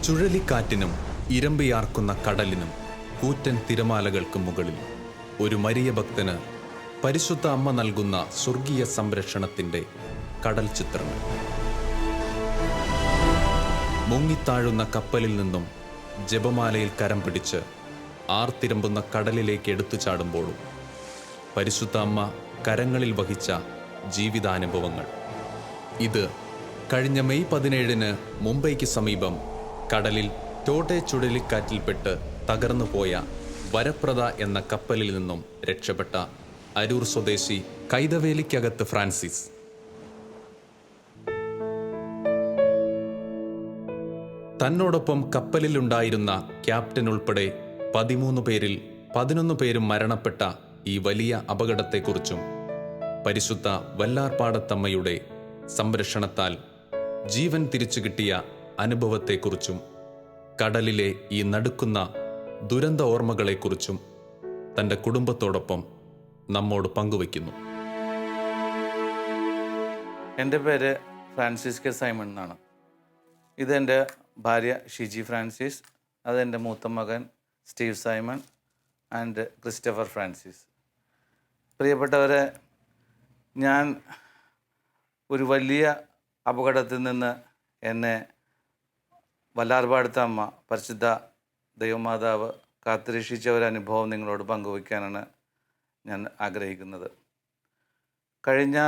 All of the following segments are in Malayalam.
ചുഴലിക്കാറ്റിനും ഇരമ്പിയാർക്കുന്ന കടലിനും കൂറ്റൻ തിരമാലകൾക്ക് മുകളിൽ ഒരു മരിയ ഭക്തന് പരിശുദ്ധ അമ്മ നൽകുന്ന സ്വർഗീയ സംരക്ഷണത്തിൻ്റെ കടൽ ചിത്രങ്ങൾ. മുങ്ങിത്താഴുന്ന കപ്പലിൽ നിന്നും ജപമാലയിൽ കരം പിടിച്ച് ആർത്തിരമ്പുന്ന കടലിലേക്ക് എടുത്തു ചാടുമ്പോഴും പരിശുദ്ധ അമ്മ കരങ്ങളിൽ വഹിച്ച ജീവിതാനുഭവങ്ങൾ. ഇത് കഴിഞ്ഞ മെയ് 17-ന് മുംബൈക്ക് സമീപം കടലിൽ ടോട്ടെ ചുഴലിക്കാറ്റിൽപ്പെട്ട് തകർന്നുപോയ വരപ്രദ എന്ന കപ്പലിൽ നിന്നും രക്ഷപ്പെട്ട അരൂർ സ്വദേശി കൈതവേലിക്കകത്ത് ഫ്രാൻസിസ്. തന്നോടൊപ്പം കപ്പലിലുണ്ടായിരുന്ന ക്യാപ്റ്റൻ ഉൾപ്പെടെ 13 പേരിൽ 11 പേരും മരണപ്പെട്ട ഈ വലിയ അപകടത്തെക്കുറിച്ചും പരിശുദ്ധ വല്ലാർപാടത്തമ്മയുടെ സംരക്ഷണത്താൽ ജീവൻ തിരിച്ചു കിട്ടിയ അനുഭവത്തെക്കുറിച്ചും കടലിലെ ഈ നടുക്കുന്ന ദുരന്ത ഓർമ്മകളെക്കുറിച്ചും തൻ്റെ കുടുംബത്തോടൊപ്പം നമ്മോട് പങ്കുവയ്ക്കുന്നു. എൻ്റെ പേര് ഫ്രാൻസിസ് കെ സൈമൺ എന്നാണ്. ഇതെൻ്റെ ഭാര്യ ഷിജി ഫ്രാൻസിസ്, അതെൻ്റെ മൂത്ത മകൻ Steve Simon and Christopher Francis. പ്രിയപ്പെട്ടവരെ, ഞാൻ ഒരു വലിയ അപകടത്തിൽ നിന്ന് എന്നെ വല്ലാർപാടത്തെ അമ്മ പരിശുദ്ധ ദൈവമാതാവ് കാത്തുരക്ഷിച്ച ഒരു അനുഭവം നിങ്ങളോട് പങ്കുവയ്ക്കാനാണ് ഞാൻ ആഗ്രഹിക്കുന്നത്. കഴിഞ്ഞ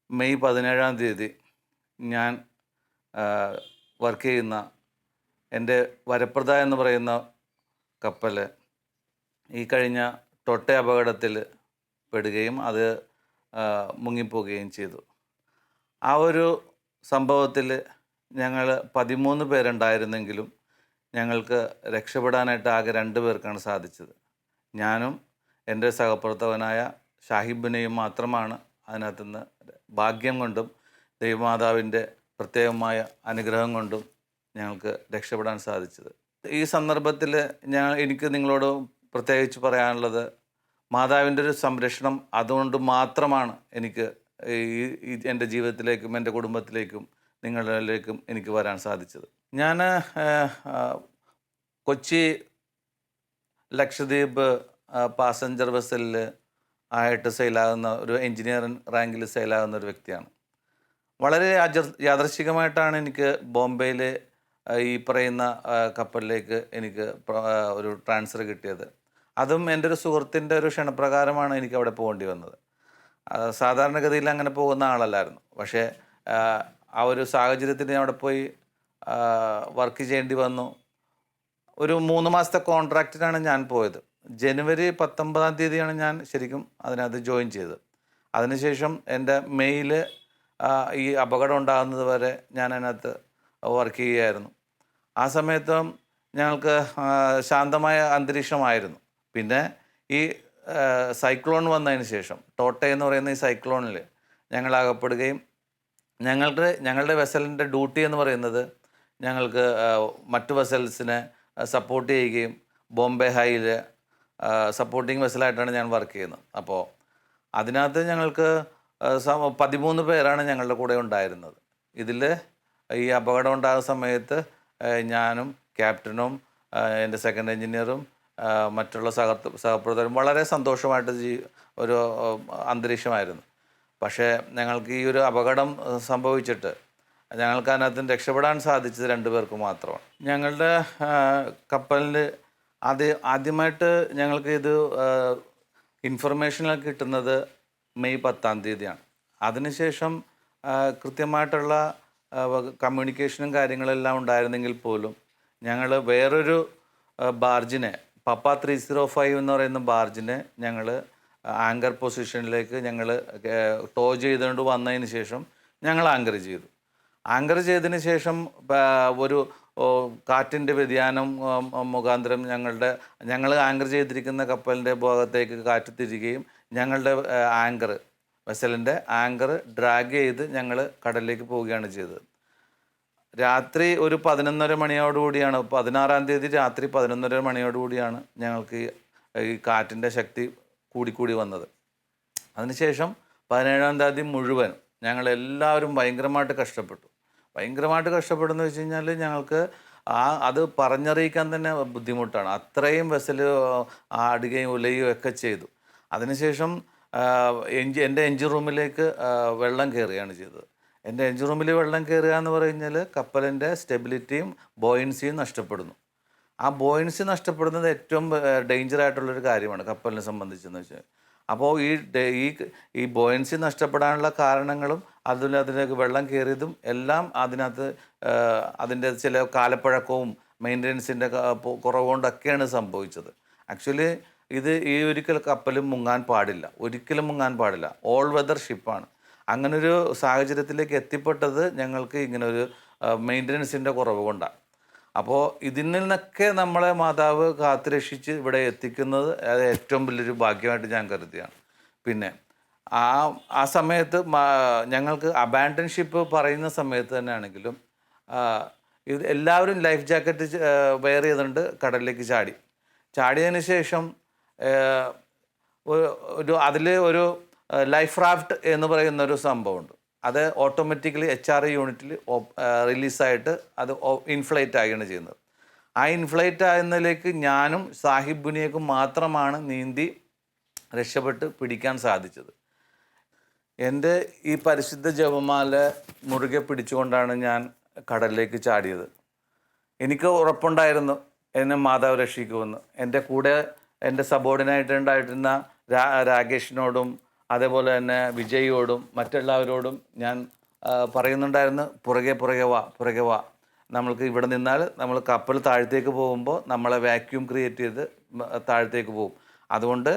മെയ് 17-ാം തീയതി ഞാൻ വർക്ക് ചെയ്യുന്ന എൻ്റെ വരപ്രദ എന്ന് പറയുന്ന കപ്പൽ ഈ കഴിഞ്ഞ ടൊട്ടെ അപകടത്തിൽ പെടുകയും അത് മുങ്ങിപ്പോവുകയും ചെയ്തു. ആ ഒരു സംഭവത്തിൽ ഞങ്ങൾ 13 പേരുണ്ടായിരുന്നെങ്കിലും ഞങ്ങൾക്ക് രക്ഷപ്പെടാനായിട്ട് ആകെ 2 പേർക്കാണ് സാധിച്ചത്. ഞാനും എൻ്റെ സഹപ്രവർത്തകനായ ഷാഹിബിനെയും മാത്രമാണ് അതിനകത്തുനിന്ന് ഭാഗ്യം കൊണ്ടും ദൈവമാതാവിൻ്റെ പ്രത്യേകമായ അനുഗ്രഹം കൊണ്ടും ഞങ്ങൾക്ക് രക്ഷപ്പെടാൻ സാധിച്ചത്. ഈ സന്ദർഭത്തിൽ എനിക്ക് നിങ്ങളോട് പ്രത്യേകിച്ച് പറയാനുള്ളത്, മാതാവിൻ്റെ ഒരു സംരക്ഷണം അതുകൊണ്ട് മാത്രമാണ് എനിക്ക് ഈ എൻ്റെ ജീവിതത്തിലേക്കും എൻ്റെ കുടുംബത്തിലേക്കും നിങ്ങളിലേക്കും എനിക്ക് വരാൻ സാധിച്ചത്. ഞാൻ കൊച്ചി ലക്ഷദ്വീപ് പാസഞ്ചർ ബസ്സിൽ ആയിട്ട് സെയിലാകുന്ന ഒരു എൻജിനീയറിംഗ് റാങ്കിൽ സെയിലാകുന്ന ഒരു വ്യക്തിയാണ്. വളരെ യാദൃശ്ചികമായിട്ടാണ് എനിക്ക് ബോംബെയിൽ ഈ പറയുന്ന കപ്പലിലേക്ക് എനിക്ക് ഒരു ട്രാൻസ്ഫർ കിട്ടിയത്. അതും എൻ്റെ ഒരു സുഹൃത്തിൻ്റെ ഒരു ക്ഷണപ്രകാരമാണ് എനിക്ക് അവിടെ പോകേണ്ടി വന്നത്. സാധാരണഗതിയിൽ അങ്ങനെ പോകുന്ന ആളല്ലായിരുന്നു. പക്ഷേ ആ ഒരു സാഹചര്യത്തിൽ ഞാൻ അവിടെ പോയി വർക്ക് ചെയ്യേണ്ടി വന്നു. ഒരു 3 മാസത്തെ കോൺട്രാക്റ്റിനാണ് ഞാൻ പോയത്. ജനുവരി 19-ാം തീയതിയാണ് ഞാൻ ശരിക്കും അതിനകത്ത് ജോയിൻ ചെയ്തത്. അതിനുശേഷം എൻ്റെ മെയിൽ ഈ അപകടം ഉണ്ടാകുന്നത് വരെ ഞാൻ അതിനകത്ത് വർക്ക് ചെയ്യുകയായിരുന്നു. ആ സമയത്തും ഞങ്ങൾക്ക് ശാന്തമായ അന്തരീക്ഷമായിരുന്നു. പിന്നെ ഈ സൈക്ലോൺ വന്നതിന് ശേഷം ടോട്ടെ എന്ന് പറയുന്ന ഈ സൈക്ലോണിൽ ഞങ്ങൾ അകപ്പെടുകയും ഞങ്ങളുടെ വെസലിൻ്റെ ഡ്യൂട്ടി എന്ന് പറയുന്നത് ഞങ്ങൾക്ക് മറ്റു വെസൽസിനെ സപ്പോർട്ട് ചെയ്യുകയും ബോംബെ ഹൈയിൽ സപ്പോർട്ടിങ് വെസലായിട്ടാണ് ഞാൻ വർക്ക് ചെയ്യുന്നത്. അപ്പോൾ അതിനകത്ത് ഞങ്ങൾക്ക് 13 പേരാണ് ഞങ്ങളുടെ കൂടെ ഉണ്ടായിരുന്നത്. ഇതിൽ ഈ അപകടം ഉണ്ടാകുന്ന സമയത്ത് ഞാനും ക്യാപ്റ്റനും എൻ്റെ സെക്കൻഡ് എഞ്ചിനീയറും മറ്റുള്ള സഹപ്രവർത്തകരും വളരെ സന്തോഷമായിട്ട് ഒരു അന്തരീക്ഷമായിരുന്നു. പക്ഷേ ഞങ്ങൾക്ക് ഈ ഒരു അപകടം സംഭവിച്ചിട്ട് ഞങ്ങൾക്ക് അതിനകത്ത് രക്ഷപ്പെടാൻ സാധിച്ചത് 2 പേർക്ക് മാത്രമാണ്. ഞങ്ങളുടെ കപ്പലിൽ ആദ്യമായിട്ട് ഞങ്ങൾക്ക് ഇത് ഇൻഫർമേഷനൊക്കെ കിട്ടുന്നത് മെയ് 10-ാം തീയതിയാണ്. അതിനുശേഷം കൃത്യമായിട്ടുള്ള കമ്മ്യൂണിക്കേഷനും കാര്യങ്ങളെല്ലാം ഉണ്ടായിരുന്നെങ്കിൽ പോലും ഞങ്ങൾ വേറൊരു ബാർജിനെ പപ്പ 305 എന്ന് പറയുന്ന ബാർജിനെ ഞങ്ങൾ ആങ്കർ പൊസിഷനിലേക്ക് ഞങ്ങൾ ടോ ചെയ്തുകൊണ്ട് വന്നതിന് ശേഷം ഞങ്ങൾ ആങ്കർ ചെയ്തു. ആങ്കർ ചെയ്തതിന് ശേഷം ഒരു കാറ്റിൻ്റെ വ്യതിയാനം മുഖാന്തരം ഞങ്ങൾ ആങ്കർ ചെയ്തിരിക്കുന്ന കപ്പലിൻ്റെ ഭാഗത്തേക്ക് കാറ്റ് തിരികെയും ഞങ്ങളുടെ വെസലിൻ്റെ ആങ്കർ ഡ്രാഗ് ചെയ്ത് ഞങ്ങൾ കടലിലേക്ക് പോവുകയാണ് ചെയ്തത്. രാത്രി ഒരു 11:30 മണിയോടുകൂടിയാണ് 16-ാം തീയതി രാത്രി 11:30 മണിയോടുകൂടിയാണ് ഞങ്ങൾക്ക് ഈ കാറ്റിൻ്റെ ശക്തി കൂടിക്കൂടി വന്നത്. അതിനുശേഷം 17-ാം തീയതി മുഴുവൻ ഞങ്ങളെല്ലാവരും ഭയങ്കരമായിട്ട് കഷ്ടപ്പെട്ടു. ഭയങ്കരമായിട്ട് കഷ്ടപ്പെടുന്നു വെച്ച് കഴിഞ്ഞാൽ ഞങ്ങൾക്ക് അത് പറഞ്ഞറിയിക്കാൻ തന്നെ ബുദ്ധിമുട്ടാണ്. അത്രയും വെസൽ ആടുകയും ഉലയുകയും ഒക്കെ ചെയ്തു. അതിനുശേഷം എൻ്റെ എഞ്ചിൻ റൂമിലേക്ക് വെള്ളം കയറുകയാണ് ചെയ്തത്. എൻ്റെ എഞ്ചിൻ റൂമിൽ വെള്ളം കയറുക എന്ന് പറഞ്ഞാൽ കപ്പലിൻ്റെ സ്റ്റെബിലിറ്റിയും ബോയൻസിയും നഷ്ടപ്പെടുന്നു. ആ ബോയൻസി നഷ്ടപ്പെടുന്നത് ഏറ്റവും ഡേഞ്ചറായിട്ടുള്ളൊരു കാര്യമാണ് കപ്പലിനെ സംബന്ധിച്ചെന്ന് വെച്ചാൽ. അപ്പോൾ ഈ ബോയൻസി നഷ്ടപ്പെടാനുള്ള കാരണങ്ങളും അതിലേക്ക് വെള്ളം കയറിയതും എല്ലാം അതിനകത്ത് അതിൻ്റെ ചില കാലപ്പഴക്കവും മെയിൻ്റനൻസിൻ്റെ കുറവ് കൊണ്ടൊക്കെയാണ് സംഭവിച്ചത്. ആക്ച്വലി ഈ ഒരിക്കൽ കപ്പലും മുങ്ങാൻ പാടില്ല, ഒരിക്കലും മുങ്ങാൻ പാടില്ല. ഓൾ വെതർ ഷിപ്പാണ്. അങ്ങനൊരു സാഹചര്യത്തിലേക്ക് എത്തിപ്പെട്ടത് ഞങ്ങൾക്ക് ഇങ്ങനൊരു മെയിൻ്റനൻസിൻ്റെ കുറവ് കൊണ്ടാണ്. അപ്പോൾ ഇതിൽ നിന്നൊക്കെ നമ്മളെ മാതാവ് കാത്തുരക്ഷിച്ച് ഇവിടെ എത്തിക്കുന്നത് അത് ഏറ്റവും വലിയൊരു ഭാഗ്യമായിട്ട് ഞാൻ കരുതിയാണ്. പിന്നെ ആ സമയത്ത് ഞങ്ങൾക്ക് അബാൻഡൻഷിപ്പ് പറയുന്ന സമയത്ത് തന്നെ ആണെങ്കിലും ഇത് എല്ലാവരും ലൈഫ് ജാക്കറ്റ് വെയർ ചെയ്തുകൊണ്ട് കടലിലേക്ക് ചാടിയതിന് ശേഷം ഒരു ലൈഫ് റാഫ്റ്റ് എന്ന് പറയുന്ന ഒരു സംഭവമുണ്ട്. അത് ഓട്ടോമാറ്റിക്കലി HRA യൂണിറ്റിൽ റിലീസായിട്ട് അത് ഇൻഫ്ലൈറ്റ് ആവുകയാണ് ചെയ്യുന്നത്. ആ ഇൻഫ്ലൈറ്റ് ആകുന്നതിലേക്ക് ഞാനും സാഹിബ് ബുനിയക്കും മാത്രമാണ് നീന്തി രക്ഷപ്പെട്ട് പിടിക്കാൻ സാധിച്ചത്. എൻ്റെ ഈ പരിശുദ്ധ ജപമാല മുറുകെ പിടിച്ചുകൊണ്ടാണ് ഞാൻ കടലിലേക്ക് ചാടിയത്. എനിക്ക് ഉറപ്പുണ്ടായിരുന്നു എന്നെ മാതാവ് രക്ഷിക്കുമെന്ന്. എൻ്റെ കൂടെ എൻ്റെ സബോർഡിനായിട്ട് ഉണ്ടായിരുന്ന രാകേഷിനോടും അതേപോലെ തന്നെ വിജയോടും മറ്റെല്ലാവരോടും ഞാൻ പറയുന്നുണ്ടായിരുന്നു, പുറകെ വാ, നമ്മൾക്ക് ഇവിടെ നിന്നാൽ നമ്മൾ കപ്പൽ താഴത്തേക്ക് പോകുമ്പോൾ നമ്മളെ വാക്യൂം ക്രിയേറ്റ് ചെയ്ത് താഴത്തേക്ക് പോകും. അതുകൊണ്ട്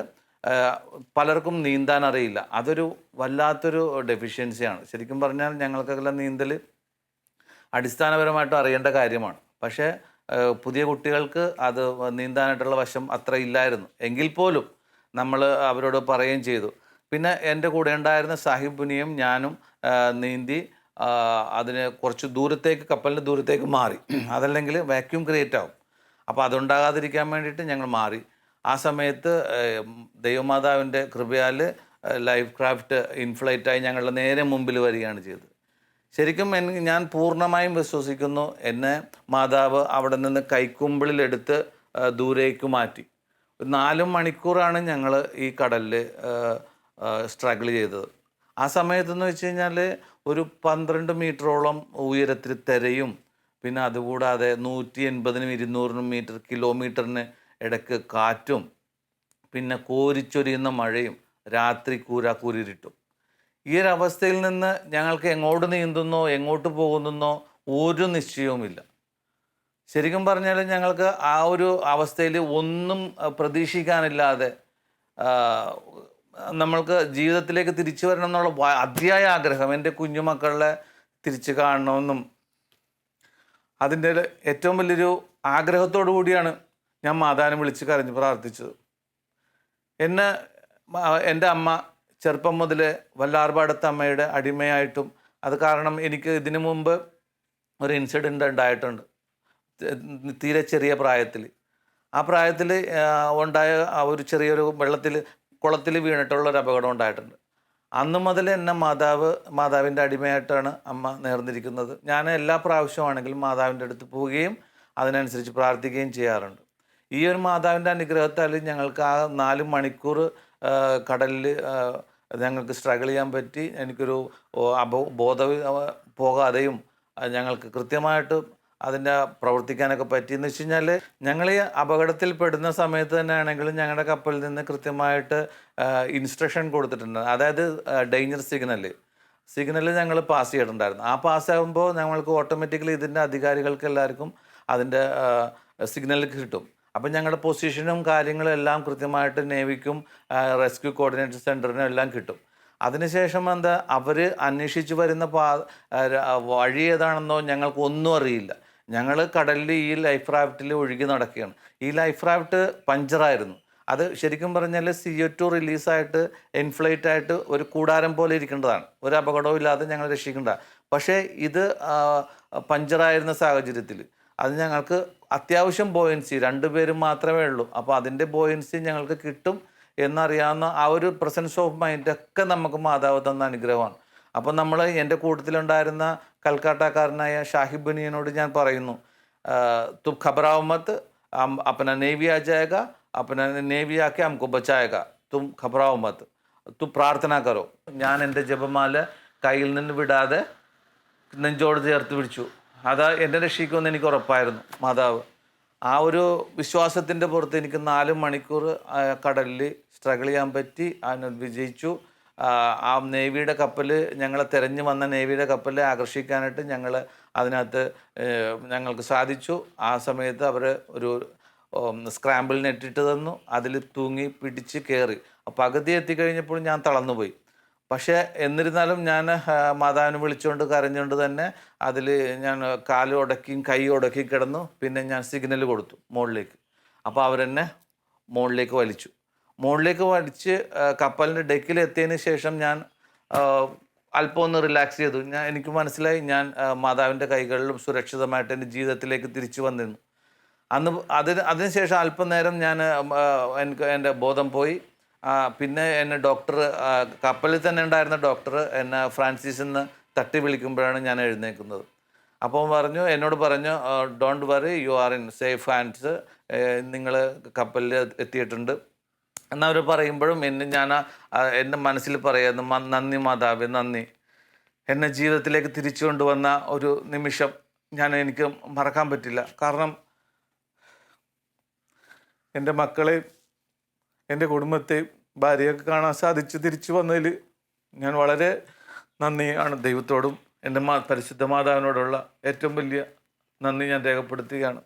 പലർക്കും നീന്താൻ അറിയില്ല. അതൊരു വല്ലാത്തൊരു ഡെഫിഷ്യൻസിയാണ്. ശരിക്കും പറഞ്ഞാൽ ഞങ്ങൾക്കെല്ലാം നീന്തൽ അടിസ്ഥാനപരമായിട്ട് അറിയേണ്ട കാര്യമാണ്. പക്ഷേ പുതിയ കുട്ടികൾക്ക് അത് നീന്താനായിട്ടുള്ള വശം അത്ര ഇല്ലായിരുന്നു. എങ്കിൽ പോലും നമ്മൾ അവരോട് പറയുകയും ചെയ്തു. പിന്നെ എൻ്റെ കൂടെ ഉണ്ടായിരുന്ന സാഹിബ് ബുനിയും ഞാനും നീന്തി അതിന് കുറച്ച് ദൂരത്തേക്ക്, കപ്പലിൻ്റെ ദൂരത്തേക്ക് മാറി. അതല്ലെങ്കിൽ വാക്യൂം ക്രിയേറ്റ് ആവും. അപ്പോൾ അതുണ്ടാകാതിരിക്കാൻ വേണ്ടിയിട്ട് ഞങ്ങൾ മാറി. ആ സമയത്ത് ദൈവമാതാവിൻ്റെ കൃപയാൽ ലൈഫ് ക്രാഫ്റ്റ് ഇൻഫ്ലൈറ്റായി ഞങ്ങളുടെ നേരെ മുമ്പിൽ വരികയാണ് ചെയ്തത്. ശരിക്കും ഞാൻ പൂർണ്ണമായും വിശ്വസിക്കുന്നു, എന്നെ മാതാവ് അവിടെ നിന്ന് കൈക്കുമ്പിളിലെടുത്ത് ദൂരേക്ക് മാറ്റി. 4 മണിക്കൂറാണ് ഞങ്ങൾ ഈ കടലിൽ സ്ട്രഗിൾ ചെയ്തത്. ആ സമയത്തെന്ന് വെച്ച് കഴിഞ്ഞാൽ ഒരു 12 മീറ്ററോളം ഉയരത്തിൽ തിരയും, പിന്നെ അതുകൂടാതെ 180-നും 200 കിലോമീറ്ററിന് ഇടയ്ക്ക് കാറ്റും, പിന്നെ കോരിച്ചൊരിയുന്ന മഴയും, രാത്രി കൂരിരുട്ടും. ഈ ഒരു അവസ്ഥയിൽ നിന്ന് ഞങ്ങൾക്ക് എങ്ങോട്ട് നീന്തുന്നോ എങ്ങോട്ട് പോകുന്നോ ഒരു നിശ്ചയവുമില്ല. ശരിക്കും പറഞ്ഞാൽ ഞങ്ങൾക്ക് ആ ഒരു അവസ്ഥയിൽ ഒന്നും പ്രതീക്ഷിക്കാനില്ലാതെ നമ്മൾക്ക് ജീവിതത്തിലേക്ക് തിരിച്ചു വരണം എന്നുള്ള അതിയായ ആഗ്രഹം, എൻ്റെ കുഞ്ഞുമക്കളെ തിരിച്ചു കാണണമെന്നും അതിൻ്റെ ഏറ്റവും വലിയൊരു ആഗ്രഹത്തോടു കൂടിയാണ് ഞാൻ മാതാവിനെ വിളിച്ച് കരഞ്ഞ് പ്രാർത്ഥിച്ചത്. എൻ്റെ അമ്മ ചെറുപ്പം മുതൽ വല്ലാർപാടത്ത് അമ്മയുടെ അടിമയായിട്ടും, അത് കാരണം എനിക്ക് ഇതിനു മുമ്പ് ഒരു ഇൻസിഡൻ്റ് ഉണ്ടായിട്ടുണ്ട് തീരെ ചെറിയ പ്രായത്തിൽ. ആ പ്രായത്തിൽ ഉണ്ടായ ഒരു ചെറിയൊരു കുളത്തിൽ വീണിട്ടുള്ളൊരു അപകടം ഉണ്ടായിട്ടുണ്ട്. അന്ന് മുതൽ എന്നെ മാതാവിൻ്റെ അടിമയായിട്ടാണ് അമ്മ നേർന്നിരിക്കുന്നത്. ഞാൻ എല്ലാ പ്രാവശ്യമാണെങ്കിലും മാതാവിൻ്റെ അടുത്ത് പോവുകയും അതിനനുസരിച്ച് പ്രാർത്ഥിക്കുകയും ചെയ്യാറുണ്ട്. ഈ ഒരു മാതാവിൻ്റെ അനുഗ്രഹത്താൽ ഞങ്ങൾക്ക് ആ 4 മണിക്കൂർ കടലിൽ ഞങ്ങൾക്ക് സ്ട്രഗിൾ ചെയ്യാൻ പറ്റി. എനിക്കൊരു ബോധം പോകാതെയും ഞങ്ങൾക്ക് കൃത്യമായിട്ട് അതിൻ്റെ പ്രവർത്തിക്കാനൊക്കെ പറ്റിയെന്ന് വെച്ച് കഴിഞ്ഞാൽ, ഞങ്ങൾ ഈ അപകടത്തിൽ പെടുന്ന സമയത്ത് തന്നെ ആണെങ്കിലും ഞങ്ങളുടെ കപ്പലിൽ നിന്ന് കൃത്യമായിട്ട് ഇൻസ്ട്രക്ഷൻ കൊടുത്തിട്ടുണ്ട്. അതായത് ഡേഞ്ചർ സിഗ്നൽ ഞങ്ങൾ പാസ് ചെയ്തിട്ടുണ്ടായിരുന്നു. ആ പാസ്സാകുമ്പോൾ ഞങ്ങൾക്ക് ഓട്ടോമാറ്റിക്കലി ഇതിൻ്റെ അധികാരികൾക്ക് എല്ലാവർക്കും അതിൻ്റെ സിഗ്നൽ കിട്ടും. അപ്പം ഞങ്ങളുടെ പൊസിഷനും കാര്യങ്ങളും എല്ലാം കൃത്യമായിട്ട് നേവിക്കും റെസ്ക്യൂ കോർഡിനേഷൻ സെൻറ്ററിനും എല്ലാം കിട്ടും. അതിനുശേഷം അവർ അന്വേഷിച്ച് വരുന്ന വഴി ഏതാണെന്നോ ഞങ്ങൾക്ക് ഒന്നും അറിയില്ല. ഞങ്ങൾ കടലിൽ ഈ ലൈഫ് റാഫ്റ്റിൽ ഒഴുകി നടക്കുകയാണ്. ഈ ലൈഫ് റാഫ്റ്റ് പഞ്ചറായിരുന്നു. അത് ശരിക്കും പറഞ്ഞാൽ CO2 റിലീസായിട്ട് ഇൻഫ്ലൈറ്റ് ആയിട്ട് ഒരു കൂടാരം പോലെ ഇരിക്കേണ്ടതാണ്, ഒരു അപകടവും ഇല്ലാതെ ഞങ്ങൾ രക്ഷിക്കേണ്ടതാണ്. പക്ഷേ ഇത് പഞ്ചറായിരുന്ന സാഹചര്യത്തിൽ അത് ഞങ്ങൾക്ക് അത്യാവശ്യം ബോയൻസി 2 പേരും മാത്രമേ ഉള്ളൂ. അപ്പോൾ അതിൻ്റെ ബോയൻസി ഞങ്ങൾക്ക് കിട്ടും എന്നറിയാവുന്ന ആ ഒരു പ്രസൻസ് ഓഫ് മൈൻഡൊക്കെ നമുക്ക് മാതാവ് തന്ന അനുഗ്രഹമാണ്. അപ്പോൾ എൻ്റെ കൂട്ടത്തിലുണ്ടായിരുന്ന കൽക്കട്ടക്കാരനായ ഷാഹിബ് ബനിയനോട് ഞാൻ പറയുന്നു, तुम घबराओ मत, हम अपना नेवी आ जाएगा, अपना नेवी आके हमको बचाएगा, तुम घबराओ मत, तुम प्रार्थना करो. ഞാൻ എൻ്റെ ജപമാല കയ്യിൽ നിന്ന് വിടാതെ നെഞ്ചോട് ചേർത്ത് പിടിച്ചു. അത് എന്നെ രക്ഷിക്കുമെന്ന് എനിക്ക് ഉറപ്പായിരുന്നു മാതാവ്. ആ ഒരു വിശ്വാസത്തിൻ്റെ പുറത്ത് എനിക്ക് 4 മണിക്കൂർ കടലിൽ സ്ട്രഗിൾ ചെയ്യാൻ പറ്റി. അതിന് വിജയിച്ചു. ആ നേവിയുടെ കപ്പൽ, ഞങ്ങളെ തിരഞ്ഞു വന്ന നേവിയുടെ കപ്പലിനെ ആകർഷിക്കാനായിട്ട് അതിനകത്ത് ഞങ്ങൾക്ക് സാധിച്ചു. ആ സമയത്ത് അവർ ഒരു സ്ക്രാമ്പിൾ നെറ്റിട്ട് തന്നു. അതിൽ തൂങ്ങി പിടിച്ച് കയറി. പകുതി എത്തിക്കഴിഞ്ഞപ്പോൾ ഞാൻ തളർന്നുപോയി. പക്ഷേ എന്നിരുന്നാലും ഞാൻ മാതാവിനെ വിളിച്ചുകൊണ്ട് കരഞ്ഞുകൊണ്ട് തന്നെ അതിൽ ഞാൻ കാല് ഉടക്കിയും കൈ ഉടക്കി കിടന്നു. പിന്നെ ഞാൻ സിഗ്നൽ കൊടുത്തു മുകളിലേക്ക്. അപ്പോൾ അവരെന്നെ മുകളിലേക്ക് വലിച്ചു. മുകളിലേക്ക് വലിച്ച് കപ്പലിൻ്റെ ഡെക്കിലെത്തിയതിന് ശേഷം ഞാൻ അല്പം ഒന്ന് റിലാക്സ് ചെയ്തു. എനിക്ക് മനസ്സിലായി ഞാൻ മാതാവിൻ്റെ കൈകളിലും സുരക്ഷിതമായിട്ട് എൻ്റെ ജീവിതത്തിലേക്ക് തിരിച്ചു വന്നിരുന്നു. അതിനുശേഷം അല്പം നേരം എൻ്റെ ബോധം പോയി. പിന്നെ എന്നെ ഡോക്ടർ, കപ്പലിൽ തന്നെ ഉണ്ടായിരുന്ന ഡോക്ടർ എന്നെ ഫ്രാൻസിസിൽ നിന്ന് തട്ടി വിളിക്കുമ്പോഴാണ് ഞാൻ എഴുന്നേൽക്കുന്നത്. അപ്പോൾ എന്നോട് പറഞ്ഞു don't worry, you are in safe hands, നിങ്ങൾ കപ്പലിൽ എത്തിയിട്ടുണ്ട് എന്നവർ പറയുമ്പോഴും എൻ്റെ മനസ്സിൽ പറയായിരുന്നു, നന്ദി മാതാവേ, നന്ദി. എന്നെ ജീവിതത്തിലേക്ക് തിരിച്ചു കൊണ്ടുവന്ന ഒരു നിമിഷം എനിക്ക് മറക്കാൻ പറ്റില്ല. കാരണം എൻ്റെ മക്കളെയും എൻ്റെ കുടുംബത്തെയും ഭാര്യയൊക്കെ കാണാൻ സാധിച്ച് തിരിച്ചു വന്നതിൽ ഞാൻ വളരെ നന്ദിയാണ് ദൈവത്തോടും എൻ്റെ പരിശുദ്ധ മാതാവിനോടുള്ള ഏറ്റവും വലിയ നന്ദി ഞാൻ രേഖപ്പെടുത്തുകയാണ്.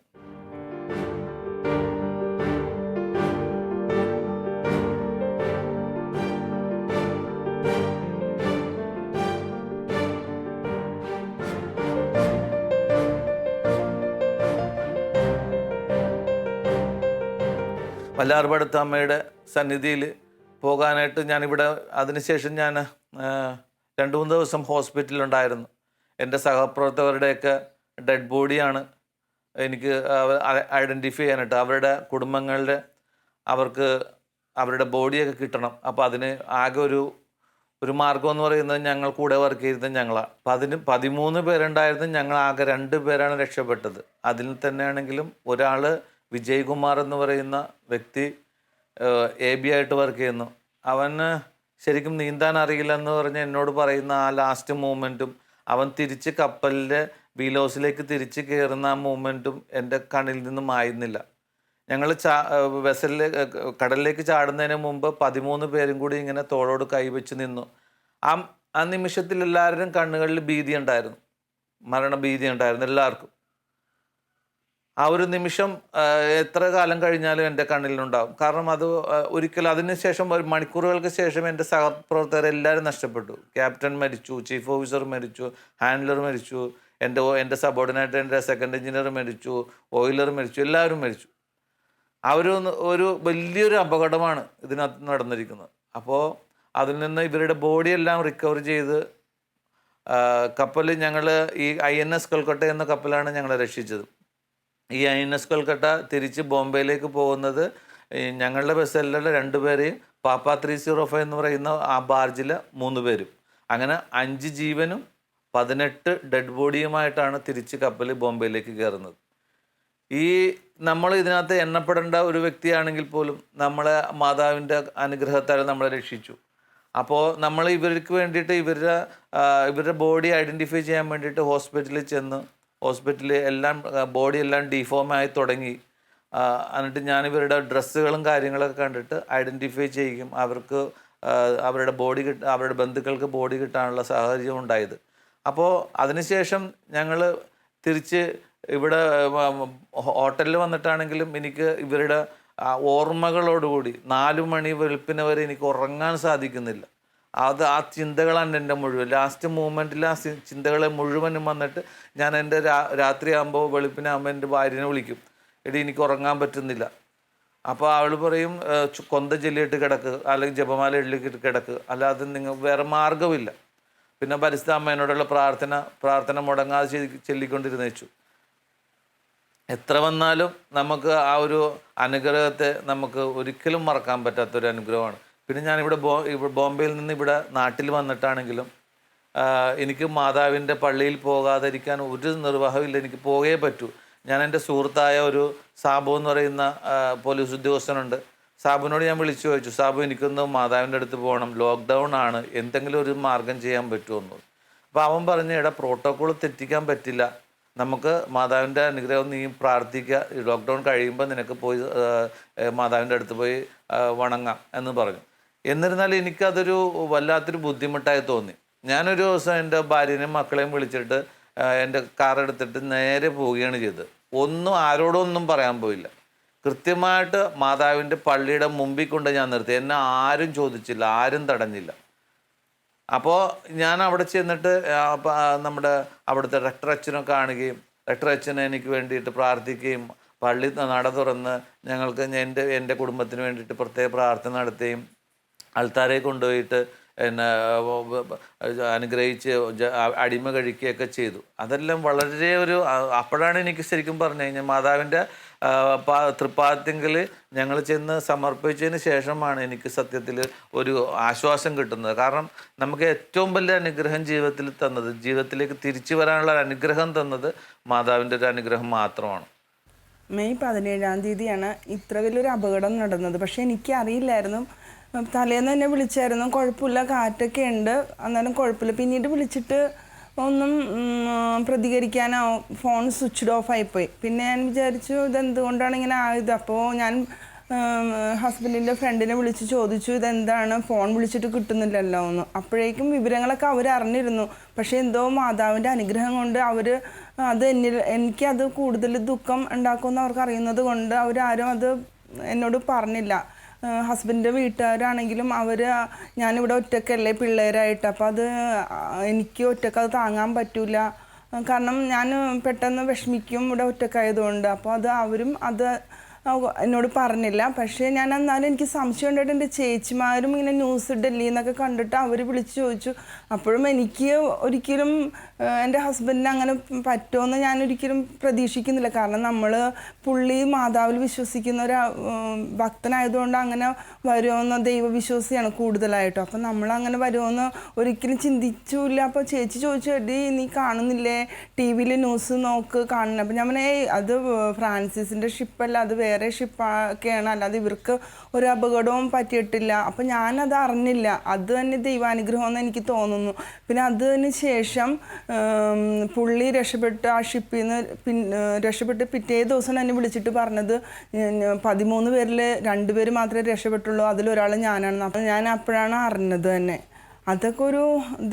വല്ലാർപാടത്ത് അമ്മയുടെ സന്നിധിയിൽ പോകാനായിട്ട് ഞാനിവിടെ, അതിനുശേഷം ഞാൻ 2-3 ദിവസം ഹോസ്പിറ്റലിലുണ്ടായിരുന്നു. എൻ്റെ സഹപ്രവർത്തകരുടെയൊക്കെ ഡെഡ് ബോഡിയാണ് എനിക്ക് ഐഡൻറ്റിഫൈ ചെയ്യാനായിട്ട്. അവരുടെ കുടുംബങ്ങളുടെ അവരുടെ ബോഡിയൊക്കെ കിട്ടണം. അപ്പോൾ അതിന് ആകെ ഒരു മാർഗം എന്ന് പറയുന്നത് ഞങ്ങൾ കൂടെ വർക്ക് ചെയ്തത് ഞങ്ങളാണ്. 13 പേരുണ്ടായിരുന്നു. ഞങ്ങൾ ആകെ 2 പേരാണ് രക്ഷപ്പെട്ടത്. അതിൽ തന്നെയാണെങ്കിലും ഒരാൾ വിജയ് കുമാർ എന്ന് പറയുന്ന വ്യക്തി AB ആയിട്ട് വർക്ക് ചെയ്യുന്നു. അവന് ശരിക്കും നീന്താൻ അറിയില്ലെന്ന് പറഞ്ഞ് എന്നോട് പറയുന്ന ആ ലാസ്റ്റ് മൂമെൻറ്റും അവൻ തിരിച്ച് കപ്പലിൻ്റെ വീലോസിലേക്ക് തിരിച്ച് കയറുന്ന ആ മൂമെൻറ്റും എൻ്റെ കണ്ണിൽ നിന്നും മായുന്നില്ല. ഞങ്ങൾ കടലിലേക്ക് ചാടുന്നതിന് മുമ്പ് 13 പേരും കൂടി ഇങ്ങനെ തോളോട് കൈവച്ച് നിന്നു. ആ നിമിഷത്തിൽ എല്ലാവരുടെയും കണ്ണുകളിൽ ഭീതി ഉണ്ടായിരുന്നു, മരണഭീതി ഉണ്ടായിരുന്നു എല്ലാവർക്കും. ആ ഒരു നിമിഷം എത്ര കാലം കഴിഞ്ഞാലും എൻ്റെ കണ്ണിലുണ്ടാവും. കാരണം അത് ഒരിക്കലും അതിനുശേഷം മണിക്കൂറുകൾക്ക് ശേഷം എൻ്റെ സഹപ്രവർത്തകരെല്ലാവരും നഷ്ടപ്പെട്ടു. ക്യാപ്റ്റൻ മരിച്ചു, ചീഫ് ഓഫീസർ മരിച്ചു, ഹാൻഡ്ലർ മരിച്ചു, എൻ്റെ സബോർഡിനേറ്റ് എൻ്റെ സെക്കൻഡ് എഞ്ചിനീയർ മരിച്ചു, ഓയിലർ മരിച്ചു, എല്ലാവരും മരിച്ചു. ആ ഒരു വലിയൊരു അപകടമാണ് ഇതിനകത്ത് നടന്നിരിക്കുന്നത്. അപ്പോൾ അതിൽ നിന്ന് ഇവരുടെ ബോഡിയെല്ലാം റിക്കവർ ചെയ്ത് കപ്പൽ ഞങ്ങൾ ഈ INS കൊൽക്കട്ട എന്ന കപ്പലാണ് ഞങ്ങളെ രക്ഷിച്ചത്. ഈ INS കൊൽക്കട്ട തിരിച്ച് ബോംബെയിലേക്ക് പോകുന്നത് ഞങ്ങളുടെ ബസ്സെല്ലാം 2 പേരെയും പാപ്പ 305 എന്ന് പറയുന്ന ആ ബാർജിൽ 3 പേരും, അങ്ങനെ 5 ജീവനും 18 ഡെഡ് ബോഡിയുമായിട്ടാണ് തിരിച്ച് കപ്പൽ ബോംബെയിലേക്ക് കയറുന്നത്. നമ്മൾ ഇതിനകത്ത് എണ്ണപ്പെടേണ്ട ഒരു വ്യക്തിയാണെങ്കിൽ പോലും നമ്മളെ മാതാവിൻ്റെ അനുഗ്രഹത്താൽ നമ്മളെ രക്ഷിച്ചു. അപ്പോൾ നമ്മൾ ഇവർക്ക് വേണ്ടിയിട്ട് ഇവരുടെ ബോഡി ഐഡൻറ്റിഫൈ ചെയ്യാൻ വേണ്ടിയിട്ട് ഹോസ്പിറ്റലിൽ ചെന്ന് ഹോസ്പിറ്റലിൽ ബോഡി എല്ലാം ഡീഫോമായി തുടങ്ങി. എന്നിട്ട് ഞാനിവരുടെ ഡ്രസ്സുകളും കാര്യങ്ങളൊക്കെ കണ്ടിട്ട് ഐഡൻറ്റിഫൈ ചെയ്യും. അവരുടെ ബന്ധുക്കൾക്ക് ബോഡി കിട്ടാനുള്ള സാഹചര്യം ഉണ്ടായത്. അപ്പോൾ അതിനുശേഷം ഞങ്ങൾ തിരിച്ച് ഇവിടെ ഹോട്ടലിൽ വന്നിട്ടാണെങ്കിലും എനിക്ക് ഇവരുടെ ഓർമ്മകളോടുകൂടി 4 മണി വെളുപ്പിന് വരെ എനിക്ക് ഉറങ്ങാൻ സാധിക്കുന്നില്ല. ആ ചിന്തകളാണ് എൻ്റെ മുഴുവൻ. ലാസ്റ്റ് മൂമെൻറ്റിൽ ആ ചിന്തകളെ മുഴുവനും വന്നിട്ട് ഞാൻ എൻ്റെ രാത്രിയാകുമ്പോൾ വെളുപ്പിനാകുമ്പോൾ എൻ്റെ ഭാര്യനെ വിളിക്കും, എടി എനിക്ക് ഉറങ്ങാൻ പറ്റുന്നില്ല. അപ്പോൾ അവൾ പറയും കൊന്ത ചൊല്ലിയിട്ട് കിടക്ക്, അല്ലെങ്കിൽ ജപമാല എഴുതിയിട്ട് കിടക്ക്, അല്ലാതെ വേറെ മാർഗമില്ല. പിന്നെ പരിശുദ്ധ അമ്മേനോടുള്ള പ്രാർത്ഥന മുടങ്ങാതെ ചൊല്ലിക്കൊണ്ടിരുന്നേച്ചു. എത്ര വന്നാലും നമുക്ക് ആ ഒരു അനുഗ്രഹത്തെ നമുക്ക് ഒരിക്കലും മറക്കാൻ പറ്റാത്തൊരു അനുഗ്രഹമാണ്. പിന്നെ ഞാനിവിടെ ബോംബെയിൽ നിന്ന് ഇവിടെ നാട്ടിൽ വന്നിട്ടാണെങ്കിലും എനിക്ക് മാതാവിൻ്റെ പള്ളിയിൽ പോകാതിരിക്കാൻ ഒരു നിർവാഹമില്ല. എനിക്ക് പോകേ പറ്റൂ. ഞാൻ എൻ്റെ സുഹൃത്തായ ഒരു സാബു എന്ന് പറയുന്ന പോലീസ് ഉദ്യോഗസ്ഥനുണ്ട്. സാബുവിനോട് ഞാൻ വിളിച്ചു ചോദിച്ചു, സാബു എനിക്കൊന്ന് മാതാവിൻ്റെ അടുത്ത് പോകണം, ലോക്ക്ഡൗൺ ആണ്, എന്തെങ്കിലും ഒരു മാർഗം ചെയ്യാൻ പറ്റുമോ? അപ്പോൾ അവൻ പറഞ്ഞു, എടാ പ്രോട്ടോക്കോൾ തെറ്റിക്കാൻ പറ്റില്ല, നമുക്ക് മാതാവിൻ്റെ അനുഗ്രഹം നീ പ്രാർത്ഥിക്കുക, ലോക്ക്ഡൗൺ കഴിയുമ്പോൾ നിനക്ക് പോയി മാതാവിൻ്റെ അടുത്ത് പോയി വണങ്ങാം എന്ന് പറഞ്ഞു. എന്നിരുന്നാലും എനിക്കതൊരു വല്ലാത്തൊരു ബുദ്ധിമുട്ടായി തോന്നി. ഞാനൊരു ദിവസം എൻ്റെ ഭാര്യനെയും മക്കളെയും വിളിച്ചിട്ട് എൻ്റെ കാർ എടുത്തിട്ട് നേരെ പോവുകയാണ് ചെയ്തത്. ആരോടൊന്നും പറയാൻ പോയില്ല. കൃത്യമായിട്ട് മാതാവിൻ്റെ പള്ളിയുടെ മുമ്പിൽ കൊണ്ട് ഞാൻ നിർത്തി. എന്നെ ആരും ചോദിച്ചില്ല, ആരും തടഞ്ഞില്ല. അപ്പോൾ ഞാൻ അവിടെ ചെന്നിട്ട് നമ്മുടെ അവിടുത്തെ റെക്ടർ അച്ഛനെ കാണുകയും റെക്ടർ അച്ഛനെ എനിക്ക് വേണ്ടിയിട്ട് പ്രാർത്ഥിക്കുകയും പള്ളി നട തുറന്ന് ഞങ്ങൾക്ക് എൻ്റെ കുടുംബത്തിന് വേണ്ടിയിട്ട് പ്രത്യേക പ്രാർത്ഥന നടത്തുകയും ആൾത്താരെ കൊണ്ടുപോയിട്ട് എന്നെ അനുഗ്രഹിച്ച് അടിമ കഴിക്കുകയൊക്കെ ചെയ്തു. അതെല്ലാം വളരെ അപ്പോഴാണ് എനിക്ക് ശരിക്കും പറഞ്ഞു കഴിഞ്ഞാൽ മാതാവിൻ്റെ തൃപ്പാദത്തിങ്കിൽ ഞങ്ങൾ ചെന്ന് സമർപ്പിച്ചതിന് ശേഷമാണ് എനിക്ക് സത്യത്തിൽ ഒരു ആശ്വാസം കിട്ടുന്നത്. കാരണം നമുക്ക് ഏറ്റവും വലിയ അനുഗ്രഹം ജീവിതത്തിലേക്ക് തിരിച്ചു വരാനുള്ള ഒരു അനുഗ്രഹം തന്നത് മാതാവിൻ്റെ ഒരു അനുഗ്രഹം മാത്രമാണ്. മെയ് 17 ഇത്ര വലിയൊരു അപകടം നടന്നത്. പക്ഷെ എനിക്കറിയില്ലായിരുന്നു. തലേന്ന് എന്നെ വിളിച്ചായിരുന്നു, കുഴപ്പമില്ല, കാറ്റൊക്കെ ഉണ്ട്, അന്നേരം കുഴപ്പമില്ല. പിന്നീട് വിളിച്ചിട്ട് ഒന്നും പ്രതികരിക്കാനോ, ഫോൺ സ്വിച്ച്ഡ് ഓഫ് ആയിപ്പോയി. പിന്നെ ഞാൻ വിചാരിച്ചു ഇതെന്തുകൊണ്ടാണ് ഇങ്ങനെ ആയത്. അപ്പോൾ ഞാൻ ഹസ്ബൻഡിൻ്റെ ഫ്രണ്ടിനെ വിളിച്ച് ചോദിച്ചു, ഇതെന്താണ് ഫോൺ വിളിച്ചിട്ട് കിട്ടുന്നില്ലല്ലോ എന്ന്. അപ്പോഴേക്കും വിവരങ്ങളൊക്കെ അവർ അറിഞ്ഞിരുന്നു. പക്ഷേ എന്തോ മാതാവിൻ്റെ അനുഗ്രഹം കൊണ്ട് എനിക്കത് കൂടുതൽ ദുഃഖം ഉണ്ടാക്കുമെന്ന് അവർക്ക് അറിയുന്നത് കൊണ്ട് അവരാരും അത് എന്നോട് പറഞ്ഞില്ല. ഹസ്ബൻഡിൻ്റെ വീട്ടുകാരാണെങ്കിലും ഞാനിവിടെ ഒറ്റക്കല്ലേ പിള്ളേരായിട്ട്, അപ്പോൾ എനിക്ക് ഒറ്റക്കത് താങ്ങാൻ പറ്റില്ല. കാരണം ഞാൻ പെട്ടെന്ന് വിഷമിക്കും ഇവിടെ ഒറ്റക്കായതുകൊണ്ട്. അപ്പോൾ അവരും എന്നോട് പറഞ്ഞില്ല. പക്ഷേ ഞാൻ എന്നാലും എനിക്ക് സംശയം ഉണ്ടായിട്ട് എൻ്റെ ചേച്ചിമാരും ഇങ്ങനെ ന്യൂസ് ഡൽഹിയിൽ നിന്നൊക്കെ കണ്ടിട്ട് അവർ വിളിച്ച് ചോദിച്ചു. അപ്പോഴും എനിക്ക് ഒരിക്കലും എൻ്റെ ഹസ്ബൻഡിന് അങ്ങനെ പറ്റുമെന്ന് ഞാനൊരിക്കലും പ്രതീക്ഷിക്കുന്നില്ല. കാരണം പുള്ളി മാതാവിൽ വിശ്വസിക്കുന്ന ഒരു ഭക്തനായതുകൊണ്ട് അങ്ങനെ വരുമെന്ന് ദൈവവിശ്വാസിയാണ് കൂടുതലായിട്ടും. അപ്പം നമ്മളങ്ങനെ വരുമെന്ന് ഒരിക്കലും ചിന്തിച്ചില്ല. അപ്പോൾ ചേച്ചി ചോദിച്ചു, എടി നീ കാണുന്നില്ലേ, ടി വിയിൽ ന്യൂസ് നോക്ക് കാണുന്നത്. അപ്പം ഞാൻ അത് ഫ്രാൻസിസിൻ്റെ ഷിപ്പല്ല, അത് വേറെ ഷിപ്പൊക്കെയാണ്, അല്ലാതെ ഇവർക്ക് ഒരു അപകടവും പറ്റിയിട്ടില്ല. അപ്പം ഞാനത് അറിഞ്ഞില്ല. അത് തന്നെ ദൈവാനുഗ്രഹം എന്ന് എനിക്ക് തോന്നുന്നു. പിന്നെ അതിന് ശേഷം പുള്ളി രക്ഷപ്പെട്ട് ആ ഷിപ്പിൽ നിന്ന് രക്ഷപ്പെട്ട് പിറ്റേ ദിവസം എന്നെ വിളിച്ചിട്ട് പറഞ്ഞത് 13 പേരിൽ 2 പേര് മാത്രമേ രക്ഷപ്പെട്ടുള്ളൂ, അതിലൊരാൾ ഞാനാണെന്ന്. അപ്പം ഞാൻ അപ്പോഴാണ് അറിഞ്ഞത് തന്നെ. അതൊക്കെ ഒരു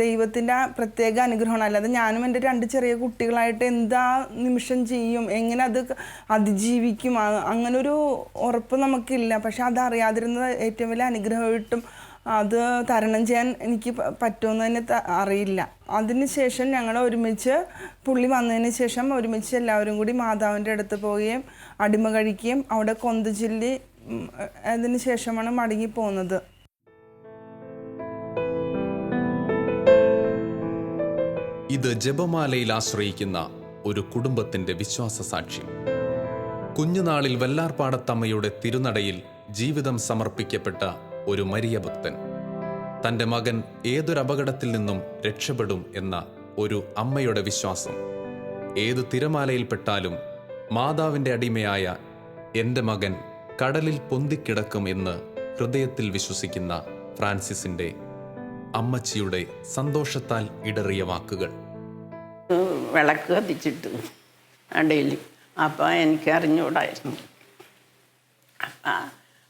ദൈവത്തിൻ്റെ പ്രത്യേക അനുഗ്രഹമാണ്. അല്ലാതെ ഞാനും എൻ്റെ 2 ചെറിയ കുട്ടികളായിട്ട് എന്താ നിമിഷം ചെയ്യും, എങ്ങനെ അത് അതിജീവിക്കും, അങ്ങനൊരു ഉറപ്പ് നമുക്കില്ല. പക്ഷെ അതറിയാതിരുന്നത് ഏറ്റവും വലിയ അനുഗ്രഹമായിട്ടും അത് തരണം ചെയ്യാൻ എനിക്ക് പറ്റുമെന്ന് തന്നെ അറിയില്ല. അതിന് ശേഷം ഞങ്ങൾ ഒരുമിച്ച് പുള്ളി വന്നതിന് ശേഷം ഒരുമിച്ച് എല്ലാവരും കൂടി മാതാവിൻ്റെ അടുത്ത് പോവുകയും അടിമ കഴിക്കുകയും അവിടെ കൊന്ത ചൊല്ലി അതിന് ശേഷമാണ് മടങ്ങി പോകുന്നത്. ഇത് ജപമാലയിൽ ആശ്രയിക്കുന്ന ഒരു കുടുംബത്തിന്റെ വിശ്വാസ സാക്ഷ്യം. കുഞ്ഞുനാളിൽ വല്ലാർപാടത്തമ്മയുടെ തിരുനടയിൽ ജീവിതം സമർപ്പിക്കപ്പെട്ട ഒരു മരിയ ഭക്തൻ. തൻ്റെ മകൻ ഏതൊരപകടത്തിൽ നിന്നും രക്ഷപ്പെടും എന്ന ഒരു അമ്മയുടെ വിശ്വാസം. ഏതു തിരമാലയിൽപ്പെട്ടാലും മാതാവിൻ്റെ അടിമയായ എൻ്റെ മകൻ കടലിൽ പൊന്തിക്കിടക്കും എന്ന് ഹൃദയത്തിൽ വിശ്വസിക്കുന്ന ഫ്രാൻസിസിൻ്റെ അമ്മച്ചിയുടെ സന്തോഷത്താൽ ഇടറിയ വാക്കുകൾ. വിളക്ക് കത്തിച്ചിട്ട് ഡെയിലി, അപ്പം എനിക്കറിഞ്ഞൂടായിരുന്നു.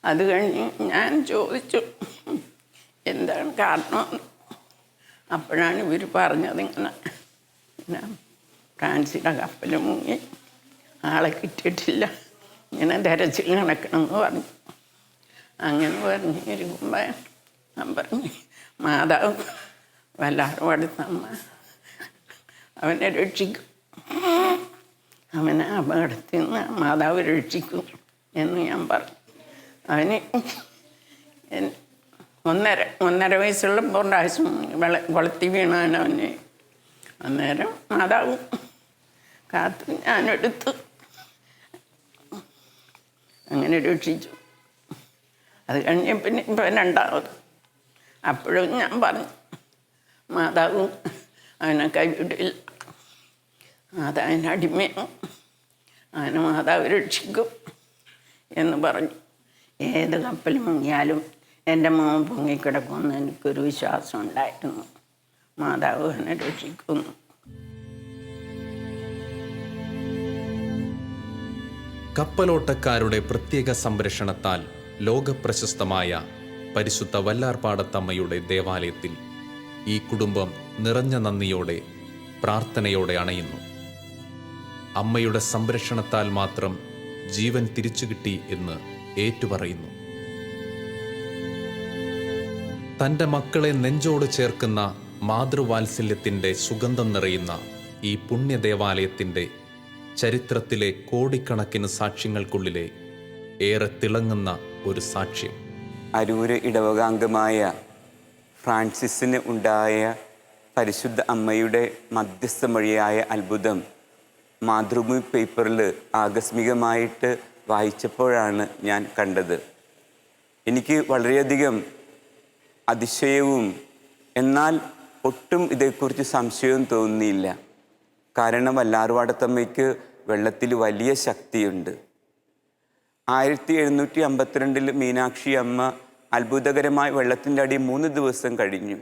അത് കഴിഞ്ഞ് ഞാൻ ചോദിച്ചു എന്താണ് കാരണം. അപ്പോഴാണ് ഇവർ പറഞ്ഞത് ഇങ്ങനെ ഫ്രാൻസിയുടെ കപ്പൽ മുങ്ങി, ആളെ കിട്ടിയിട്ടില്ല, ഇങ്ങനെ തെരച്ചിൽ നടക്കണമെന്ന് പറഞ്ഞു. അങ്ങനെ പറഞ്ഞിരിക്കുമ്പോൾ ഞാൻ പറഞ്ഞു, മാതാവ് വല്ലാർപാടത്തമ്മ അവനെ രക്ഷിക്കും, അവനെ അപകടത്തിൽ നിന്ന് മാതാവ് രക്ഷിക്കും എന്ന് ഞാൻ പറഞ്ഞു. അവന് 1.5 വയസ്സുള്ളപ്പോൾ പ്രാവശ്യം കൊളത്തി വീണാൻ അവന്. അന്നേരം മാതാവ് കാത്ത് ഞാനെടുത്ത് അങ്ങനെ രക്ഷിച്ചു. അത് കഴിഞ്ഞ് പിന്നെ ഇപ്പം 2ാമത്. അപ്പോഴും ഞാൻ പറഞ്ഞു, മാതാവ് അവനെ കൈവിടില്ല, മാതാവിൻ്റെ അടിമയാണ്, അങ്ങനെ മാതാവ് രക്ഷിക്കും എന്ന് പറഞ്ഞു. ഏത് കപ്പൽ മുങ്ങിയാലും എൻ്റെ മോൻ പൊങ്ങിക്കിടക്കുമെന്ന് എനിക്കൊരു വിശ്വാസം ഉണ്ടായിരുന്നു. മാതാവ് എന്നെ രക്ഷിക്കുന്നു. കപ്പലോട്ടക്കാരുടെ പ്രത്യേക സംരക്ഷണത്താൽ ലോകപ്രശസ്തമായ പരിശുദ്ധ വല്ലാർപാടത്തമ്മയുടെ ദേവാലയത്തിൽ ഈ കുടുംബം നിറഞ്ഞ നന്ദിയോടെ പ്രാർത്ഥനയോടെ അണയുന്നു. അമ്മയുടെ സംരക്ഷണത്താൽ മാത്രം ജീവൻ തിരിച്ചു കിട്ടി എന്ന് ഏറ്റുപറയുന്നു. തൻ്റെ മക്കളെ നെഞ്ചോട് ചേർക്കുന്ന മാതൃവാത്സല്യത്തിൻ്റെ സുഗന്ധം നിറയുന്ന ഈ പുണ്യദേവാലയത്തിൻ്റെ ചരിത്രത്തിലെ കോടിക്കണക്കിന് സാക്ഷ്യങ്ങൾക്കുള്ളിലെ ഏറെ തിളങ്ങുന്ന ഒരു സാക്ഷ്യം. അരൂര് ഇടവകാംഗമായ ഫ്രാൻസിസിന് ഉണ്ടായ പരിശുദ്ധ അമ്മയുടെ മധ്യസ്ഥ വഴിയായ അത്ഭുതം മാതൃഭൂമി പേപ്പറിൽ ആകസ്മികമായിട്ട് വായിച്ചപ്പോഴാണ് ഞാൻ കണ്ടത്. എനിക്ക് വളരെയധികം അതിശയവും എന്നാൽ ഒട്ടും ഇതേക്കുറിച്ച് സംശയവും തോന്നിയില്ല. കാരണം വല്ലാർപാടത്തമ്മയ്ക്ക് വെള്ളത്തിൽ വലിയ ശക്തിയുണ്ട്. 1752 മീനാക്ഷി അമ്മ അത്ഭുതകരമായി വെള്ളത്തിൻ്റെ അടി 3 ദിവസം കഴിഞ്ഞു.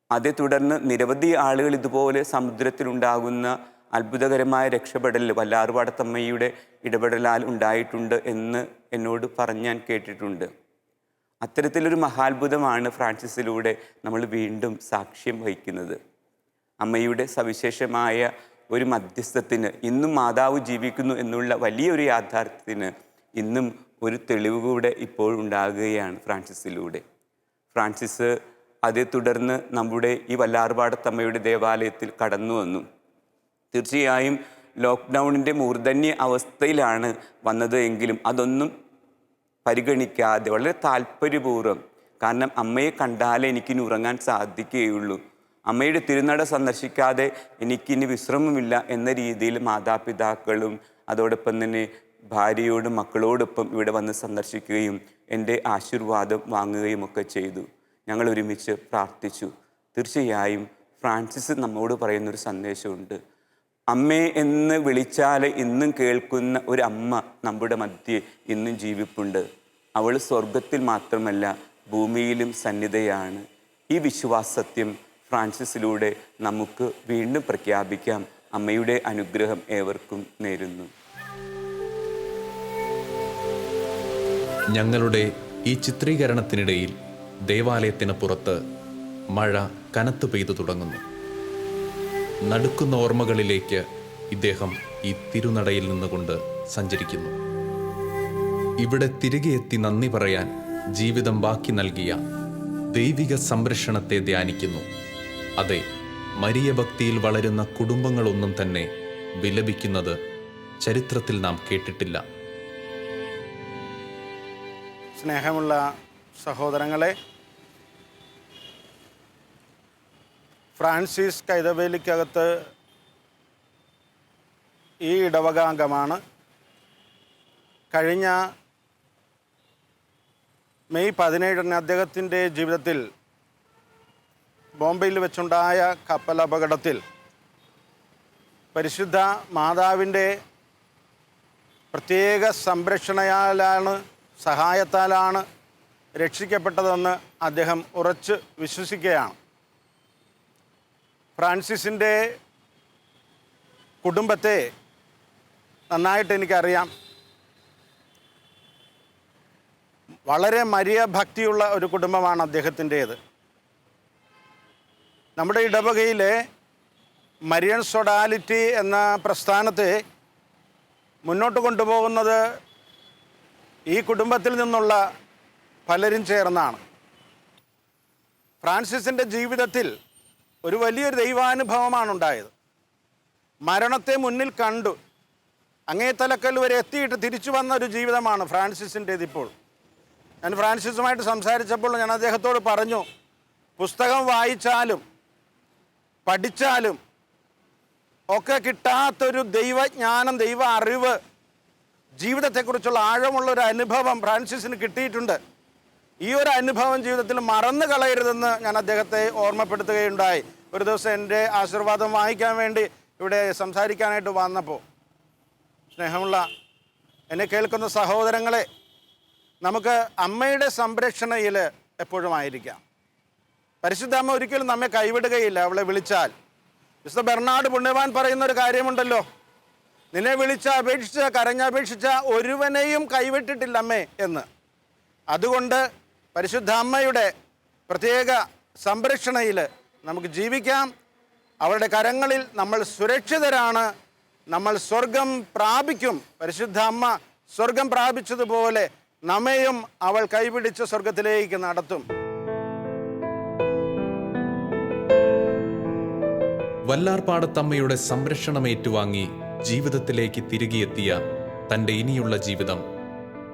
അതേ തുടർന്ന് നിരവധി ആളുകൾ ഇതുപോലെ സമുദ്രത്തിലുണ്ടാകുന്ന അത്ഭുതകരമായ രക്ഷപ്പെടൽ വല്ലാർപാടത്തമ്മയുടെ ഇടപെടലാൽ ഉണ്ടായിട്ടുണ്ട് എന്ന് എന്നോട് ഞാൻ കേട്ടിട്ടുണ്ട്. അത്തരത്തിലൊരു മഹാത്ഭുതമാണ് ഫ്രാൻസിസിലൂടെ നമ്മൾ വീണ്ടും സാക്ഷ്യം വഹിക്കുന്നത്. അമ്മയുടെ സവിശേഷമായ ഒരു മധ്യസ്ഥത്തിന് ഇന്നും മാതാവ് ജീവിക്കുന്നു എന്നുള്ള വലിയൊരു യാഥാർത്ഥ്യത്തിന് ഇന്നും ഒരു തെളിവ് കൂടെ ഇപ്പോഴുണ്ടാകുകയാണ് ഫ്രാൻസിസിലൂടെ. ഫ്രാൻസിസ് അതേ തുടർന്ന് നമ്മുടെ ഈ വല്ലാർപാടത്തമ്മയുടെ ദേവാലയത്തിൽ കടന്നു വന്നു. തീർച്ചയായും ലോക്ക്ഡൗണിൻ്റെ മൂർധന്യ അവസ്ഥയിലാണ് വന്നത് എങ്കിലും അതൊന്നും പരിഗണിക്കാതെ വളരെ താല്പര്യപൂർവ്വം, കാരണം അമ്മയെ കണ്ടാലേ എനിക്കിനി ഉറങ്ങാൻ സാധിക്കുകയുള്ളൂ, അമ്മയുടെ തിരുനട സന്ദർശിക്കാതെ എനിക്കിനി വിശ്രമമില്ല എന്ന രീതിയിൽ മാതാപിതാക്കളും അതോടൊപ്പം തന്നെ ഭാര്യയോടും മക്കളോടൊപ്പം ഇവിടെ വന്ന് സന്ദർശിക്കുകയും എൻ്റെ ആശീർവാദം വാങ്ങുകയും ഒക്കെ ചെയ്തു. ഞങ്ങൾ ഒരുമിച്ച് പ്രാർത്ഥിച്ചു. തീർച്ചയായും ഫ്രാൻസിസ് നമ്മോട് പറയുന്നൊരു സന്ദേശമുണ്ട്. അമ്മേ എന്ന് വിളിച്ചാൽ ഇന്നും കേൾക്കുന്ന ഒരു അമ്മ നമ്മുടെ മധ്യേ ഇന്നും ജീവിപ്പുണ്ട്. അവൾ സ്വർഗത്തിൽ മാത്രമല്ല ഭൂമിയിലും സന്നിധയാണ്. ഈ വിശ്വാസത്യം ഫ്രാൻസിസിലൂടെ നമുക്ക് വീണ്ടും പ്രഖ്യാപിക്കാം. അമ്മയുടെ അനുഗ്രഹം ഏവർക്കും നേരുന്നു. ഞങ്ങളുടെ ഈ ചിത്രീകരണത്തിനിടയിൽ ദേവാലയത്തിന് പുറത്ത് മഴ കനത്തു പെയ്തു തുടങ്ങുന്നു. നടുക്കുന്ന ഓർമ്മകളിലേക്ക് ഇദ്ദേഹം ഈ തിരുനടയിൽ നിന്നുകൊണ്ട് സഞ്ചരിക്കുന്നു. ഇവിടെ തിരികെ എത്തി നന്ദി പറയാൻ ജീവിതം ബാക്കി നൽകിയ ദൈവിക സംരക്ഷണത്തെ ധ്യാനിക്കുന്നു. അതെ, മരിയ ഭക്തിയിൽ വളരുന്ന കുടുംബങ്ങളൊന്നും തന്നെ വിലപിക്കുന്നത് ചരിത്രത്തിൽ നാം കേട്ടിട്ടില്ല. സ്നേഹമുള്ള സഹോദരങ്ങളെ, ഫ്രാൻസിസ് കൈതവേലിക്കകത്ത് ഈ ഇടവകാംഗമാണ്. കഴിഞ്ഞ മെയ് 17 അദ്ദേഹത്തിൻ്റെ ജീവിതത്തിൽ ബോംബെയിൽ വെച്ചുണ്ടായ കപ്പൽ അപകടത്തിൽ പരിശുദ്ധ മാതാവിൻ്റെ പ്രത്യേക സംരക്ഷണയാലാണ്, സഹായത്താലാണ് രക്ഷിക്കപ്പെട്ടതെന്ന് അദ്ദേഹം ഉറച്ച് വിശ്വസിക്കുകയാണ്. ഫ്രാൻസിസിൻ്റെ കുടുംബത്തെ നന്നായിട്ട് എനിക്കറിയാം. വളരെ മരിയ ഭക്തിയുള്ള ഒരു കുടുംബമാണ് അദ്ദേഹത്തിൻ്റേത്. നമ്മുടെ ഇടവകയിലെ മരിയൻ സൊഡാലിറ്റി എന്ന പ്രസ്ഥാനത്തെ മുന്നോട്ട് കൊണ്ടുപോകുന്നത് ഈ കുടുംബത്തിൽ നിന്നുള്ള പലരും ചേർന്നാണ്. ഫ്രാൻസിസിൻ്റെ ജീവിതത്തിൽ ഒരു വലിയൊരു ദൈവാനുഭവമാണ് ഉണ്ടായത്. മരണത്തെ മുന്നിൽ കണ്ടു അങ്ങേ തലക്കൽ വരെ എത്തിയിട്ട് തിരിച്ചു വന്ന ഒരു ജീവിതമാണ് ഫ്രാൻസിസിൻ്റേത്. ഇപ്പോൾ ഞാൻ ഫ്രാൻസിസുമായിട്ട് സംസാരിച്ചപ്പോൾ ഞാൻ അദ്ദേഹത്തോട് പറഞ്ഞു, പുസ്തകം വായിച്ചാലും പഠിച്ചാലും ഒക്കെ കിട്ടാത്തൊരു ദൈവജ്ഞാനം, ദൈവ അറിവ്, ജീവിതത്തെക്കുറിച്ചുള്ള ആഴമുള്ളൊരു അനുഭവം ഫ്രാൻസിസിന് കിട്ടിയിട്ടുണ്ട്. ഈ ഒരു അനുഭവം ജീവിതത്തിൽ മറന്നു കളയരുതെന്ന് ഞാൻ അദ്ദേഹത്തെ ഓർമ്മപ്പെടുത്തുകയുണ്ടായി. ഒരു ദിവസം എൻ്റെ ആശീർവാദം വാങ്ങിക്കാൻ വേണ്ടി ഇവിടെ സംസാരിക്കാനായിട്ട് വന്നപ്പോൾ സ്നേഹമുള്ള എന്നെ കേൾക്കുന്ന സഹോദരങ്ങളെ, നമുക്ക് അമ്മയുടെ സംരക്ഷണയിൽ എപ്പോഴും ആയിരിക്കാം. പരിശുദ്ധ അമ്മ ഒരിക്കലും നമ്മെ കൈവിടുകയില്ല. അവളെ വിളിച്ചാൽ, വിശുദ്ധ ബെർണാഡ് പുണ്യവാൻ പറയുന്ന ഒരു കാര്യമുണ്ടല്ലോ, നിന്നെ വിളിച്ച അപേക്ഷിച്ച് കരഞ്ഞപേക്ഷിച്ച ഒരുവനെയും കൈവിട്ടിട്ടില്ല അമ്മേ എന്ന്. അതുകൊണ്ട് പരിശുദ്ധ അമ്മയുടെ പ്രത്യേക സംരക്ഷണയിൽ നമുക്ക് ജീവിക്കാം. അവളുടെ കരങ്ങളിൽ നമ്മൾ സുരക്ഷിതരാണ്. നമ്മൾ സ്വർഗം പ്രാപിക്കും. പരിശുദ്ധ അമ്മ സ്വർഗം പ്രാപിച്ചതുപോലെ നമ്മയും അവൾ കൈപിടിച്ച് സ്വർഗത്തിലേക്ക് നടത്തും. വല്ലാർപാടത്തമ്മയുടെ സംരക്ഷണം ഏറ്റുവാങ്ങി ജീവിതത്തിലേക്ക് തിരികെയെത്തിയ തൻ്റെ ഇനിയുള്ള ജീവിതം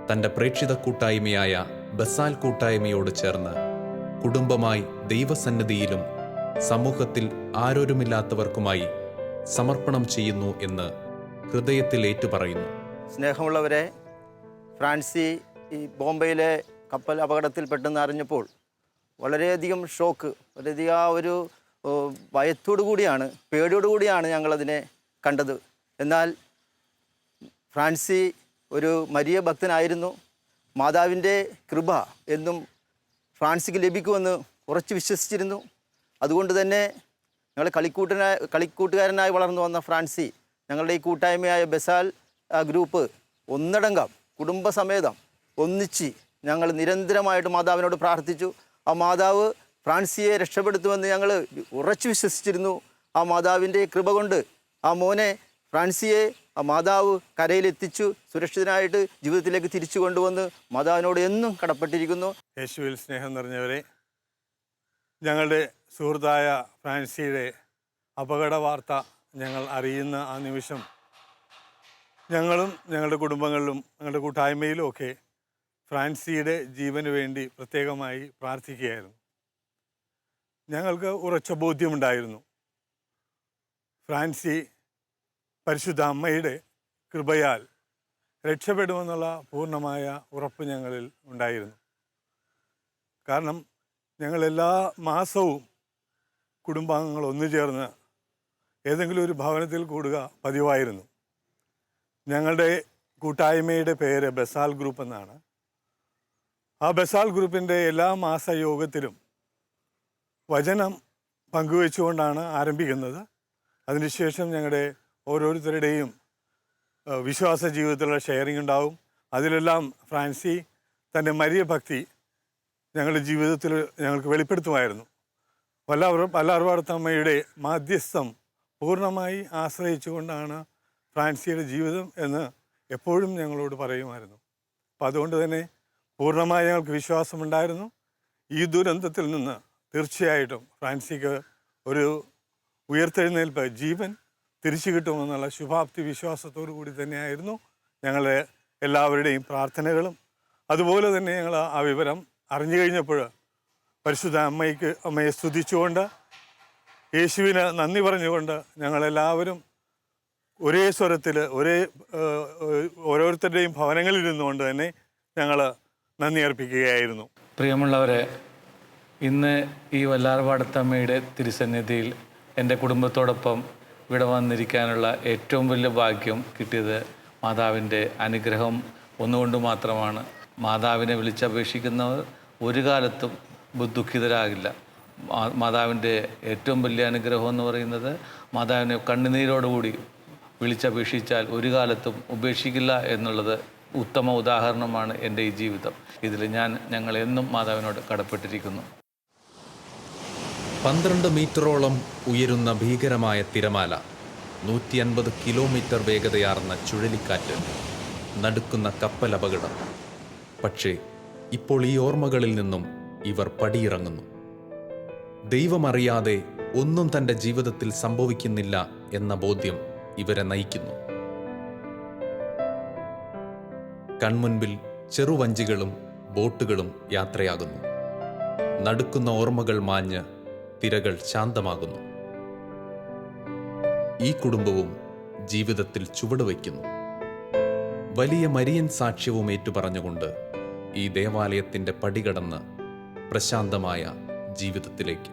തൻ്റെ പ്രേക്ഷിത കൂട്ടായ്മയായ ബസാൽ കൂട്ടായ്മയോട് ചേർന്ന് കുടുംബമായി ദൈവസന്നിധിയിലും സമൂഹത്തിൽ ആരോരുമില്ലാത്തവർക്കുമായി സമർപ്പണം ചെയ്യുന്നു എന്ന് ഹൃദയത്തിൽ ഏറ്റുപറയുന്നു. സ്നേഹമുള്ളവരെ, ഫ്രാൻസി ഈ ബോംബെയിലെ കപ്പൽ അപകടത്തിൽപ്പെട്ടെന്ന് അറിഞ്ഞപ്പോൾ വളരെയധികം ഷോക്ക്, വളരെയധികം ആ ഒരു ഭയത്തോടു കൂടിയാണ്, പേടിയോടു കൂടിയാണ് ഞങ്ങളതിനെ കണ്ടത്. എന്നാൽ ഫ്രാൻസി ഒരു മരിയ ഭക്തനായിരുന്നു. മാതാവിൻ്റെ കൃപ എന്നും ഫ്രാൻസിക്ക് ലഭിക്കുമെന്ന് ഉറച്ചു വിശ്വസിച്ചിരുന്നു. അതുകൊണ്ട് തന്നെ ഞങ്ങൾ കളിക്കൂട്ടുകാരനായി വളർന്നു വന്ന ഫ്രാൻസി, ഞങ്ങളുടെ ഈ കൂട്ടായ്മയായ ബസാൽ ഗ്രൂപ്പ് ഒന്നടങ്കം കുടുംബസമേതം ഒന്നിച്ച് ഞങ്ങൾ നിരന്തരമായിട്ട് മാതാവിനോട് പ്രാർത്ഥിച്ചു. ആ മാതാവ് ഫ്രാൻസിയെ രക്ഷപ്പെടുത്തുമെന്ന് ഞങ്ങൾ ഉറച്ചു വിശ്വസിച്ചിരുന്നു. ആ മാതാവിൻ്റെ കൃപ കൊണ്ട് ആ മോനെ ഫ്രാൻസിയെ ആ മാതാവ് കരയിലെത്തിച്ചു, സുരക്ഷിതനായിട്ട് ജീവിതത്തിലേക്ക് തിരിച്ചു കൊണ്ടുവന്ന് മാതാവിനോട് എന്നും കടപ്പെട്ടിരിക്കുന്നു. യേശുവിൽ സ്നേഹം നിറഞ്ഞവരെ, ഞങ്ങളുടെ സുഹൃത്തായ ഫ്രാൻസിയുടെ അപകട വാർത്ത ഞങ്ങൾ അറിയുന്ന ആ നിമിഷം ഞങ്ങളും ഞങ്ങളുടെ കുടുംബങ്ങളിലും ഞങ്ങളുടെ കൂട്ടായ്മയിലും ഒക്കെ ഫ്രാൻസിയുടെ ജീവന് വേണ്ടി പ്രത്യേകമായി പ്രാർത്ഥിക്കുകയായിരുന്നു. ഞങ്ങൾക്ക് ഉറച്ച ബോധ്യമുണ്ടായിരുന്നു, ഫ്രാൻസി പരിശുദ്ധ അമ്മയുടെ കൃപയാൽ രക്ഷപ്പെടുമെന്നുള്ള പൂർണ്ണമായ ഉറപ്പ് ഞങ്ങളിൽ ഉണ്ടായിരുന്നു. കാരണം ഞങ്ങൾ എല്ലാ മാസവും കുടുംബാംഗങ്ങൾ ഒന്നു ചേർന്ന് ഏതെങ്കിലും ഒരു ഭവനത്തിൽ കൂടുക പതിവായിരുന്നു. ഞങ്ങളുടെ കൂട്ടായ്മയുടെ പേര് ബസാൽ ഗ്രൂപ്പ് എന്നാണ്. ആ ബസാൽ ഗ്രൂപ്പിൻ്റെ എല്ലാ മാസ യോഗത്തിലും വചനം പങ്കുവെച്ചുകൊണ്ടാണ് ആരംഭിക്കുന്നത്. അതിനുശേഷം ഞങ്ങളുടെ ഓരോരുത്തരുടെയും വിശ്വാസ ജീവിതത്തിലുള്ള ഷെയറിംഗ് ഉണ്ടാവും. അതിലെല്ലാം ഫ്രാൻസി തൻ്റെ മരിയ ഭക്തി ഞങ്ങളുടെ ജീവിതത്തിൽ ഞങ്ങൾക്ക് വെളിപ്പെടുത്തുമായിരുന്നു. വല്ലാർപാടത്തമ്മയുടെ മാധ്യസ്ഥം പൂർണ്ണമായി ആശ്രയിച്ചുകൊണ്ടാണ് ഫ്രാൻസിയുടെ ജീവിതം എന്ന് എപ്പോഴും ഞങ്ങളോട് പറയുമായിരുന്നു. അപ്പം അതുകൊണ്ട് തന്നെ പൂർണ്ണമായി ഞങ്ങൾക്ക് വിശ്വാസമുണ്ടായിരുന്നു, ഈ ദുരന്തത്തിൽ നിന്ന് തീർച്ചയായിട്ടും ഫ്രാൻസിക്ക് ഒരു ഉയർത്തെഴുന്നേൽപ്പ്, ജീവൻ തിരിച്ചു കിട്ടുമെന്നുള്ള ശുഭാപ്തി വിശ്വാസത്തോടു കൂടി തന്നെയായിരുന്നു ഞങ്ങളുടെ എല്ലാവരുടെയും പ്രാർത്ഥനകളും. അതുപോലെ തന്നെ ഞങ്ങൾ ആ വിവരം അറിഞ്ഞു കഴിഞ്ഞപ്പോൾ പരിശുദ്ധ അമ്മയെ സ്തുതിച്ചുകൊണ്ട് യേശുവിന് നന്ദി പറഞ്ഞുകൊണ്ട് ഞങ്ങളെല്ലാവരും ഒരേ സ്വരത്തിൽ ഓരോരുത്തരുടെയും ഭവനങ്ങളിൽ ഇരുന്നുകൊണ്ട് തന്നെ ഞങ്ങൾ നന്ദി അർപ്പിക്കുകയായിരുന്നു. പ്രിയമുള്ളവരെ, ഇന്ന് ഈ വല്ലാർപാടത്തമ്മയുടെ തിരുസന്നിധിയിൽ എൻ്റെ കുടുംബത്തോടൊപ്പം ഇവിടെ വന്നിരിക്കാനുള്ള ഏറ്റവും വലിയ ഭാഗ്യം കിട്ടിയത് മാതാവിൻ്റെ അനുഗ്രഹം ഒന്നുകൊണ്ട് മാത്രമാണ്. മാതാവിനെ വിളിച്ചപേക്ഷിക്കുന്നവർ ഒരു കാലത്തും ദുഃഖിതരാകില്ല. മാതാവിൻ്റെ ഏറ്റവും വലിയ അനുഗ്രഹം എന്ന് പറയുന്നത് മാതാവിനെ കണ്ണുനീരോടുകൂടി വിളിച്ചപേക്ഷിച്ചാൽ ഒരു കാലത്തും ഉപേക്ഷിക്കില്ല എന്നുള്ളത് ഉത്തമ ഉദാഹരണമാണ് എൻ്റെ ഈ ജീവിതം. ഇതിൽ ഞങ്ങൾ എന്നും മാതാവിനോട് കടപ്പെട്ടിരിക്കുന്നു. 12 മീറ്ററോളം ഉയരുന്ന ഭീകരമായ തിരമാല, 150 കിലോമീറ്റർ വേഗതയാർന്ന ചുഴലിക്കാറ്റ്, നടുക്കുന്ന കപ്പൽ അപകടം. പക്ഷേ ഇപ്പോൾ ഈ ഓർമ്മകളിൽ നിന്നും ഇവർ പടിയിറങ്ങുന്നു. ദൈവമറിയാതെ ഒന്നും തൻ്റെ ജീവിതത്തിൽ സംഭവിക്കുന്നില്ല എന്ന ബോധ്യം ഇവരെ നയിക്കുന്നു. കൺമുൻപിൽ ചെറുവഞ്ചികളും ബോട്ടുകളും യാത്രയാകുന്നു. നടുക്കുന്ന ഓർമ്മകൾ മാഞ്ഞ് തിരകൾ ശാന്തമാകുന്നു. ഈ കുടുംബവും ജീവിതത്തിൽ ചുവടുവയ്ക്കുന്നു. വലിയ മരിയൻ സാക്ഷ്യവും ഏറ്റുപറഞ്ഞുകൊണ്ട് ഈ ദേവാലയത്തിൻ്റെ പടികടന്ന് പ്രശാന്തമായ ജീവിതത്തിലേക്ക്.